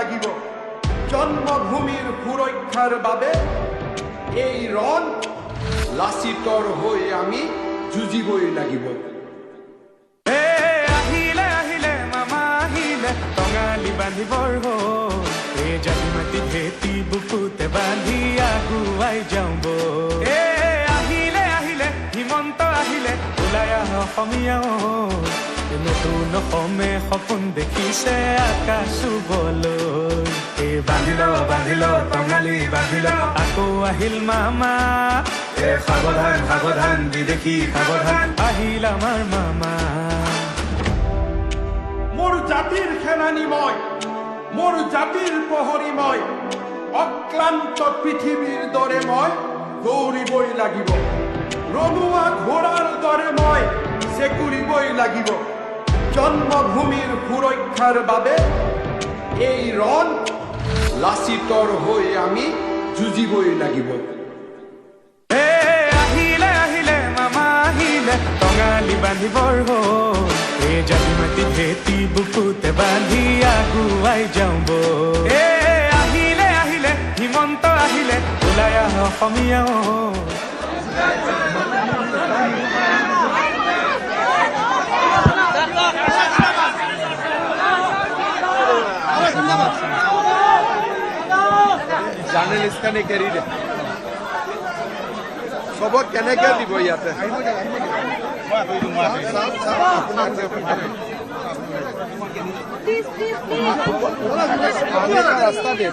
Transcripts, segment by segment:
লাগিব জন্মভূমিৰ সুৰক্ষাৰ বাবে এই ৰণ লাচিতৰ হৈ আমি যুঁজিবই লাগিব আহিলে আহিলে মামা আহিলে টঙালি বান্ধিবৰ হ'ল এই জাতি মাটি ভেটি বুকুতে বান্ধি আগুৱাই যাওঁ ব'ল আহিলে আহিলে হিমন্ত আহিলে ওলাই আহ অসমীয়া নতুন অসমে সপোন দেখিছে আকাশ চুবলৈ এই বান্ধিল টঙালি বান্ধিল আকৌ আহিল মামা সাৱধান সাৱধান বিদেশী সাৱধান আহিল আমাৰ মামা মোৰ জাতিৰ সেনানী মই মোৰ জাতিৰ প্ৰহৰী মই অক্লান্ত পৃথিৱীৰ দৰে মই দৌৰিবই লাগিব ৰমুৱা ঘোঁৰাৰ দৰে মই চেকুৰিবই লাগিব জন্মভূমিৰ সুৰক্ষাৰ বাবে এই ৰণ লাচিতৰ হৈ আমি যুঁজিবই লাগিব আহিলে আহিলে মামা আহিলে টঙালি বান্ধিবৰ হ'ল এই জাতি মাটি ভেটি বুকুতে বান্ধি আগুৱাই যাওঁ ব'ল আহিলে আহিলে হিমন্ত আহিলে ওলাই আহ অসমীয়া জাৰ্নেলিষ্ট খানে কেৰি দে চবক কেনেকে দিব ইয়াতে ৰাস্তা দিয়ে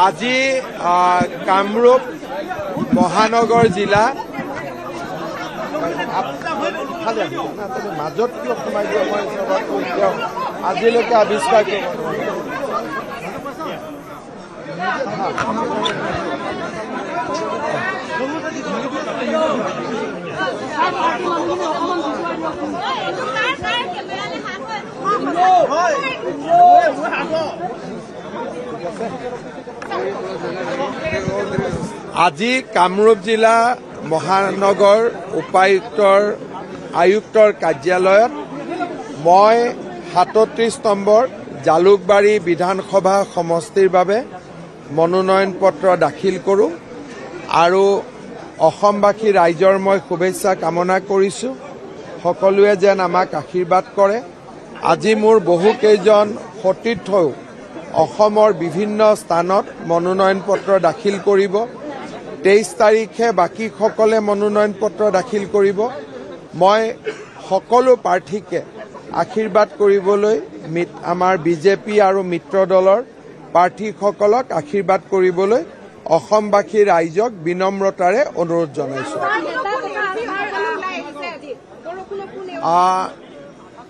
আজি কামৰূপ মহানগৰ জিলা মাজত কিয় সোমাই দিয়া মই আজিলৈকে আৱিষ্কাৰ আজি কামৰূপ জিলা মহানগৰ উপায়ুক্তৰ আয়ুক্তৰ কাৰ্যালয়ত মই ৩৭ নম্বৰ জালুকবাৰী বিধানসভা সমষ্টিৰ বাবে মনোনয়ন পত্ৰ দাখিল কৰোঁ আৰু অসমবাসী ৰাইজৰ মই শুভেচ্ছা কামনা কৰিছোঁ সকলোৱে যেন আমাক আশীৰ্বাদ কৰে আজি মোৰ বহুকেইজন সতীৰ্থও অসমৰ বিভিন্ন স্থানত মনোনয়ন পত্ৰ দাখিল কৰিব 23 তাৰিখে বাকীসকলে মনোনয়ন পত্ৰ দাখিল কৰিব মই সকলো প্ৰাৰ্থীকে আশীৰ্বাদ কৰিবলৈ আমাৰ বিজেপি আৰু মিত্ৰ দলৰ প্ৰাৰ্থীসকলক আশীৰ্বাদ কৰিবলৈ অসমবাসী ৰাইজক বিনম্ৰতাৰে অনুৰোধ জনাইছোঁ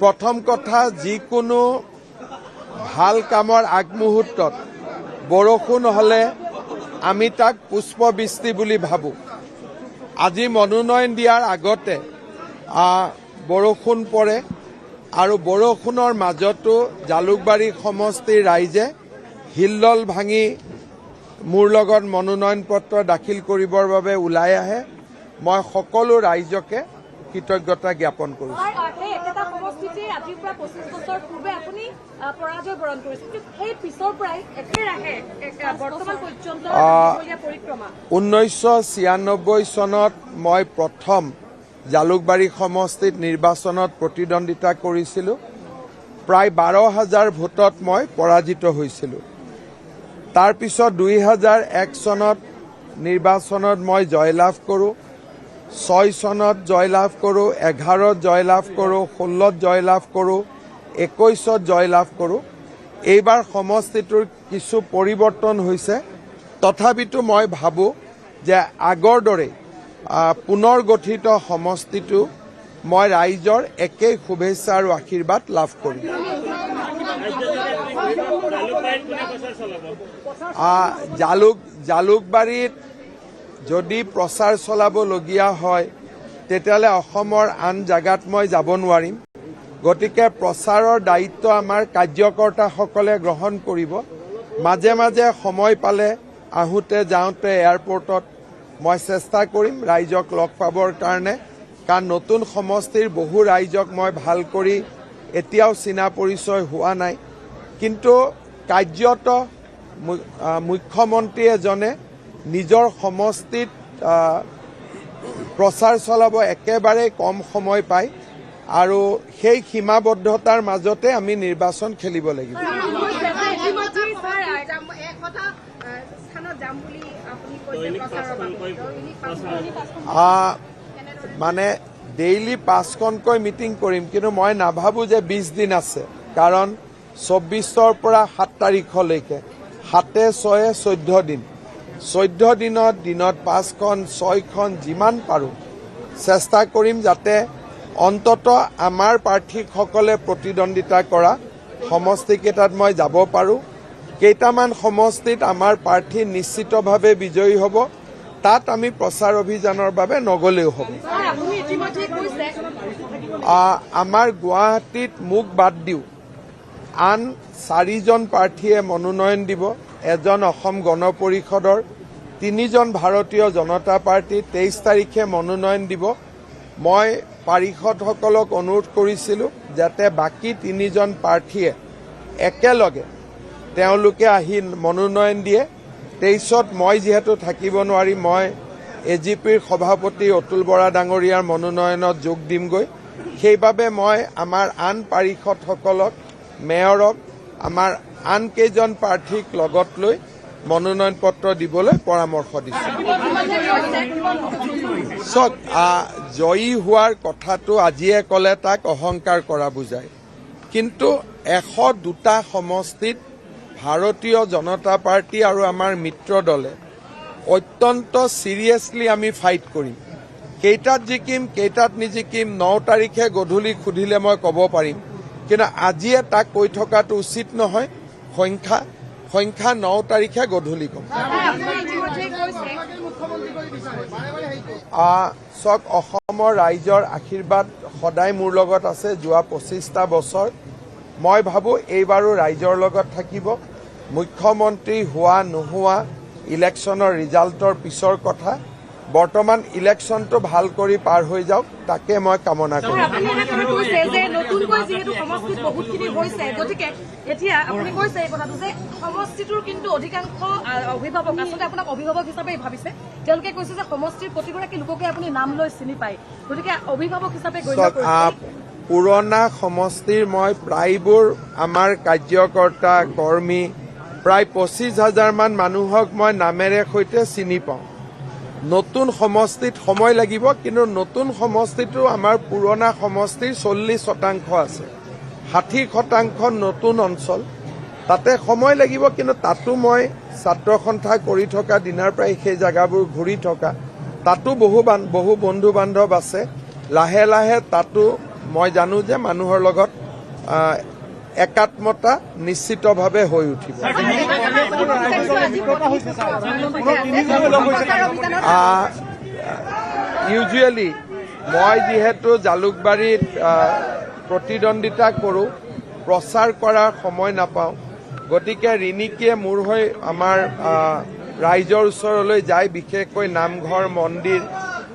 প্ৰথম কথা যিকোনো ভাল কামৰ আগমুহূৰ্তত বৰষুণ হ'লে আমি তাক পুষ্পবৃষ্টি বুলি ভাবোঁ আজি মনোনয়ন দিয়াৰ আগতে বৰষুণ পৰে আৰু বৰষুণৰ মাজতো জালুকবাৰী সমষ্টিৰ ৰাইজে হিল্লল ভাঙি মোৰ লগত মনোনয়ন পত্ৰ দাখিল কৰিবৰ বাবে ওলাই আহে মই সকলো ৰাইজকে কৃতজ্ঞতা জ্ঞাপন কৰিছোঁ (1996) চনত মই প্ৰথম জালুকবাৰী সমষ্টিত নিৰ্বাচনত প্ৰতিদ্বন্দ্বিতা কৰিছিলোঁ প্ৰায় 12,000 ভোটত মই পৰাজিত হৈছিলোঁ তাৰ পিছত 2001 চনত নিৰ্বাচনত মই জয়লাভ কৰোঁ 6 চনত জয়লাভ কৰোঁ 11ত জয়লাভ কৰোঁ 16ত জয়লাভ কৰোঁ 21ত জয়লাভ কৰোঁ এইবাৰ সমষ্টিটোৰ কিছু পৰিৱৰ্তন হৈছে তথাপিতো মই ভাবোঁ যে আগৰ দৰে পুনৰ গঠিত সমষ্টিটো মই ৰাইজৰ একেই শুভেচ্ছা আৰু আশীৰ্বাদ লাভ কৰিম জালুকবাৰীত যদি প্ৰচাৰ চলাবলগীয়া হয় তেতিয়াহ'লে অসমৰ আন জাগাত মই যাব নোৱাৰিম গতিকে প্ৰচাৰৰ দায়িত্ব আমাৰ কাৰ্যকৰ্তাসকলে গ্ৰহণ কৰিব। মাজে মাজে সময় পালে আহোঁতে যাওঁতে এয়াৰপৰ্টত মই চেষ্টা কৰিম ৰাইজক লগ পাবৰ কাৰণে, কাৰণ নতুন সমষ্টিৰ বহু ৰাইজক মই ভাল কৰি এতিয়াও চিনা পৰিচয় হোৱা নাই। কিন্তু কাৰ্যত মুখ্যমন্ত্ৰী এজনে নিজৰ সমষ্টিত প্ৰচাৰ চলাব একেবাৰে কম সময় পায় আৰু সেই সীমাবদ্ধতাৰ মাজতে আমি নিৰ্বাচন খেলিব লাগিব। মানে ডেইলি 5খনকৈ মিটিং কৰিম, কিন্তু মই নাভাবোঁ যে 20 দিন আছে, কাৰণ 24ৰ পৰা 7 তাৰিখলৈকে 7-6 14 দিন। 14 দিনত 5খন 6খন যিমান পাৰোঁ চেষ্টা কৰিম যাতে অন্তত আমাৰ প্ৰাৰ্থীসকলে প্ৰতিদ্বন্দ্বিতা কৰা সমষ্টিকেইটাত মই যাব পাৰোঁ। কেইটামান সমষ্টিত আমাৰ প্ৰাৰ্থী নিশ্চিতভাৱে বিজয়ী হ'ব, তাত আমি প্ৰচাৰ অভিযানৰ বাবে নগ'লেও হ'ব। আমাৰ গুৱাহাটীত মোক বাদ দিওঁ আন 4জন প্ৰাৰ্থীয়ে মনোনয়ন দিব, 1জন অসম গণ পৰিষদৰ, 3জন ভাৰতীয় জনতা পাৰ্টি 23 তাৰিখে মনোনয়ন দিব। মই পাৰিষদসকলক অনুৰোধ কৰিছিলোঁ যাতে বাকী 3জন প্ৰাৰ্থীয়ে একেলগে তেওঁলোকে আহি মনোনয়ন দিয়ে। 23ত মই যিহেতু থাকিব নোৱাৰিম, মই AGPৰ সভাপতি অতুল বৰা ডাঙৰীয়াৰ মনোনয়নত যোগ দিমগৈ। সেইবাবে মই আমাৰ আন পাৰিষদসকলক, মেয়ৰক, আমাৰ আন কেইজন প্ৰাৰ্থীক লগত লৈ মনোনয়ন পত্ৰ দিবলৈ পৰামৰ্শ দিছোঁ। চাওক, জয়ী হোৱাৰ কথাটো আজিয়ে ক'লে তাক অহংকাৰ কৰা বুজায়, কিন্তু 102টা সমষ্টিত ভাৰতীয় জনতা পাৰ্টি আৰু আমাৰ মিত্ৰ দলে অত্যন্ত চিৰিয়াছলি আমি ফাইট কৰিম। কেইটাত জিকিম কেইটাত নিজিকিম 9 তাৰিখে গধূলি সুধিলে মই ক'ব পাৰিম, কিন্তু আজিয়ে তাক কৈ থকাটো উচিত নহয়। সংখ্যা 9 তাৰিখে গধূলি ক'ম। চাওক, অসমৰ ৰাইজৰ আশীৰ্বাদ সদায় মোৰ লগত আছে যোৱা 25টা বছৰ। মই ভাবোঁ এইবাৰো ৰাইজৰ লগত থাকিব। মুখ্যমন্ত্ৰী হোৱা নোহোৱা ইলেকশ্যনৰ ৰিজাল্টৰ পিছৰ কথা, বৰ্তমান ইলেকশ্যনটো ভাল কৰি পাৰ হৈ যাওক, তাকে মই কামনা কৰিম। সমষ্টিটোৰ কিন্তু অধিকাংশ অভিভাৱক আচলতে আপোনাক অভিভাৱক হিচাপে ভাবিছে, তেওঁলোকে কৈছে যে সমষ্টিৰ প্ৰতিগৰাকী লোককে আপুনি নাম লৈ চিনি পায়, গতিকে অভিভাৱক হিচাপে পুৰণা সমষ্টিৰ মই প্ৰায়বোৰ আমাৰ কাৰ্যকৰ্তা কৰ্মী প্ৰায় 25,000 মান মানুহক মই নামেৰে সৈতে চিনি পাওঁ। নতুন সমষ্টিত সময় লাগিব, কিন্তু নতুন সমষ্টিটো আমাৰ পুৰণা সমষ্টিৰ 40% আছে, 60% নতুন অঞ্চল, তাতে সময় লাগিব। কিন্তু তাতো মই ছাত্ৰ সন্থা কৰি থকা দিনাৰ পৰাই সেই জেগাবোৰ ঘূৰি থকা, তাতো বহু বন্ধু বান্ধৱ আছে। লাহে লাহে তাতো মই জানো যে মানুহৰ লগত একাত্মতা নিশ্চিতভাৱে হৈ উঠিব। ইউজুৱেলি মই যিহেতু জালুকবাৰীত প্ৰতিদ্বন্দ্বিতা কৰোঁ, প্ৰচাৰ কৰাৰ সময় নাপাওঁ, গতিকে ৰিণিকীয়ে মোৰ হৈ আমাৰ ৰাইজৰ ওচৰলৈ যায়, বিশেষকৈ নামঘৰ, মন্দিৰ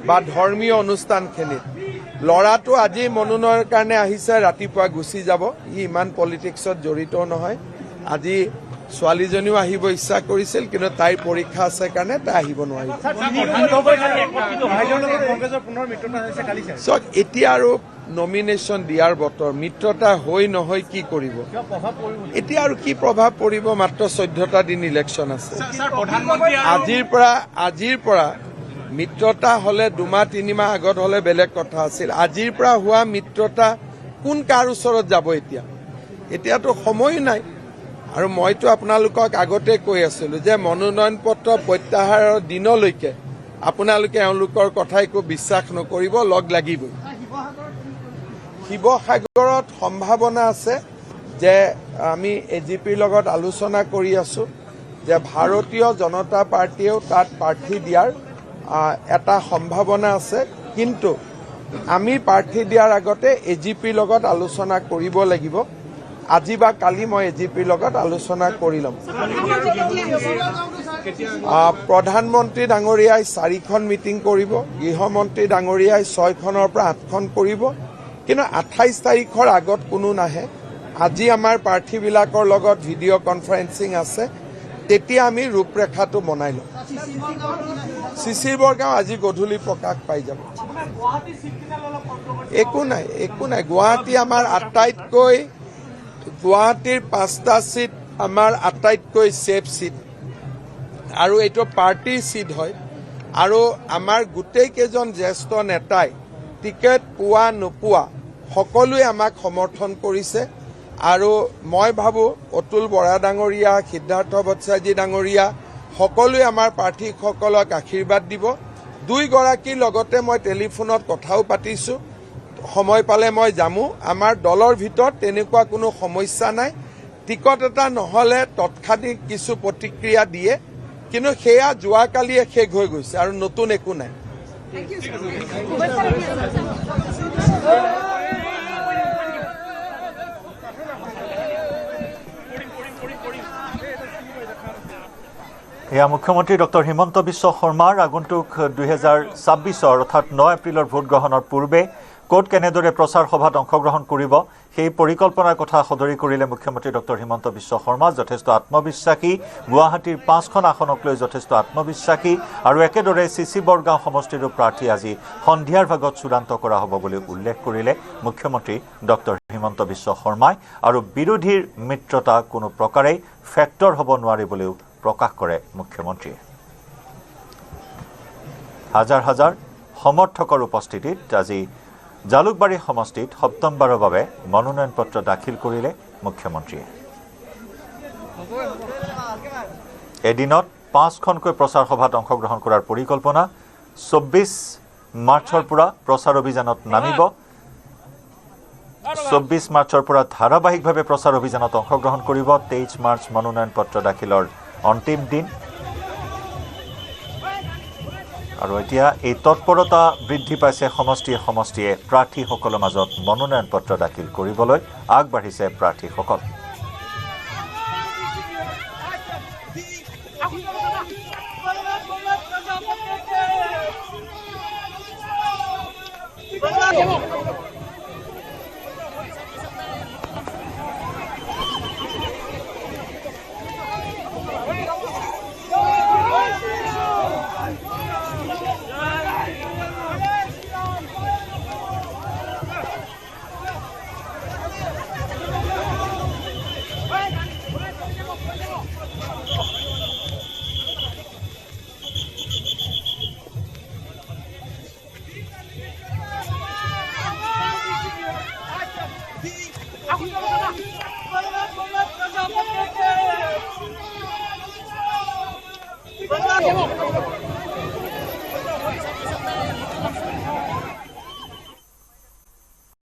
বা ধৰ্মীয় অনুষ্ঠানখিনিত। ল'ৰাটো আজি মনোনয়নৰ কাৰণে আহিছে, ৰাতিপুৱা গুচি যাব, ই ইমান পলিটিক্সত জড়িত নহয়। আজি ছোৱালীজনীও আহিব ইচ্ছা কৰিছিল, কিন্তু তাইৰ পৰীক্ষা আছে কাৰণে তাই আহিব নোৱাৰিব। চাওক, এতিয়া আৰু নমিনেশ্যন দিয়াৰ বতৰ, মিত্ৰতা হৈ নহয় কি কৰিব এতিয়া, আৰু কি প্ৰভাৱ পৰিব? মাত্ৰ 14টা দিন ইলেকশ্যন আছে। আজিৰ পৰা মিত্ৰতা হলে 2-3 মাহ আগত হলে বেলেগ কথা আছিল। আজিৰ পৰা হোৱা মিত্ৰতা কোন কাৰ ওচৰত যাব? এতিয়াতো সময় নাই। আৰু মইতো আপোনালোকক আগতে কৈ আছিলো যে মনোনয়ন পত্ৰ প্ৰত্যাহাৰৰ দিনলৈকে আপোনালোকে এওঁলোকৰ কথা একো বিশ্বাস নকৰিব, লগ লাগিবই। শিৱসাগৰত সম্ভাৱনা আছে যে আমি AGPৰ লগত আলোচনা কৰি আছো যে ভাৰতীয় জনতা পাৰ্টীয়েও তাত প্ৰাৰ্থী দিয়াৰ এটা সম্ভাৱনা আছে, কিন্তু আমি প্ৰাৰ্থী দিয়াৰ আগতে এজিপিৰ লগত আলোচনা কৰিব লাগিব আজি বা কালি মই এজিপিৰ লগত আলোচনা কৰি ল'ম প্ৰধানমন্ত্ৰী ডাঙৰীয়াই 4খন মিটিং কৰিব গৃহমন্ত্ৰী ডাঙৰীয়াই 6খনৰ পৰা 8খন কৰিব কিন্তু 28 তাৰিখৰ আগত কোনো নাহে আজি আমাৰ প্ৰাৰ্থীবিলাকৰ লগত ভিডিঅ' কনফাৰেন্সিং আছে তেতিয়া আমি ৰূপৰেখাটো বনাই ল'ম শিশিৰ বৰগাঁও আজি গধূলি প্ৰকাশ পাই যাব একো নাই গুৱাহাটী আমাৰ আটাইতকৈ গুৱাহাটীৰ 5টা সিট আমাৰ আটাইতকৈ সেফ সিট আৰু এইটো পাৰ্টিৰ সিট হয় আৰু আমাৰ গোটেই কেইজন জ্যেষ্ঠ নেতাই টিকেট পোৱা নোপোৱা সকলোৱে আমাক সমৰ্থন কৰিছে আৰু মই ভাবো অতুল বৰা ডাঙৰীয়া সিদ্ধাৰ্থ বৎসাজী ডাঙৰীয়া সকলোৱে আমাৰ প্ৰাৰ্থীসকলক আশীৰ্বাদ দিব দুইগৰাকীৰ লগতে মই টেলিফোনত কথাও পাতিছো সময় পালে মই যামো আমাৰ দলৰ ভিতৰত তেনেকুৱা কোনো সমস্যা নাই টিকট এটা নহলে তৎক্ষণিক কিছু প্ৰতিক্ৰিয়া দিয়ে কিন্তু সেয়া যোৱাকালিয়ে শেষ হৈ গৈছে আৰু নতুন একো নাই এয়া মুখ্যমন্ত্ৰী ডক্টৰ হিমন্ত বিশ্ব শৰ্মাৰ আগন্তুক 2026 অৰ্থাৎ 9 এপ্ৰিলৰ ভোট গ্ৰহণৰ পূৰ্বে ক'ত কেনেদৰে প্ৰচাৰ সভাত অংশগ্ৰহণ কৰিব সেই পৰিকল্পনাৰ কথা সদৰি কৰিলে মুখ্যমন্ত্ৰী ডক্টৰ হিমন্ত বিশ্ব শৰ্মা যথেষ্ট আত্মবিশ্বাসী গুৱাহাটীৰ 5খন আসনক লৈ যথেষ্ট আত্মবিশ্বাসী আৰু একেদৰে চিচি বৰগাঁও সমষ্টিৰ প্ৰাৰ্থী আজি সন্ধিয়াৰ ভাগত চূড়ান্ত কৰা হ'ব বুলি উল্লেখ কৰিলে মুখ্যমন্ত্ৰী ডক্টৰ হিমন্ত বিশ্ব শৰ্মাই আৰু বিৰোধীৰ মিত্ৰতা কোনো প্ৰকাৰেই ফেক্টৰ হ'ব নোৱাৰে বুলিও প্ৰকাশ কৰে মুখ্যমন্ত্ৰীয়ে হাজাৰ হাজাৰ সমৰ্থকৰ উপস্থিতিত আজি জালুকবাৰী সমষ্টিত সপ্তমবাৰৰ বাবে মনোনয়ন পত্ৰ দাখিল কৰিলে মুখ্যমন্ত্ৰীয়ে এদিনত 5খনকৈ প্ৰচাৰ সভাত অংশগ্ৰহণ কৰাৰ পৰিকল্পনা 24 মাৰ্চৰ পৰা প্ৰচাৰ অভিযানত নামিব 24 মাৰ্চৰ পৰা ধাৰাবাহিকভাৱে প্ৰচাৰ অভিযানত অংশগ্ৰহণ কৰিব 23 মাৰ্চ মনোনয়ন পত্ৰ দাখিলৰ অন্তিম দিন আৰু এতিয়া এই তৎপৰতা বৃদ্ধি পাইছে সমষ্টিয়ে প্ৰাৰ্থীসকলৰ মাজত মনোনয়ন পত্ৰ দাখিল কৰিবলৈ আগবাঢ়িছে প্ৰাৰ্থীসকল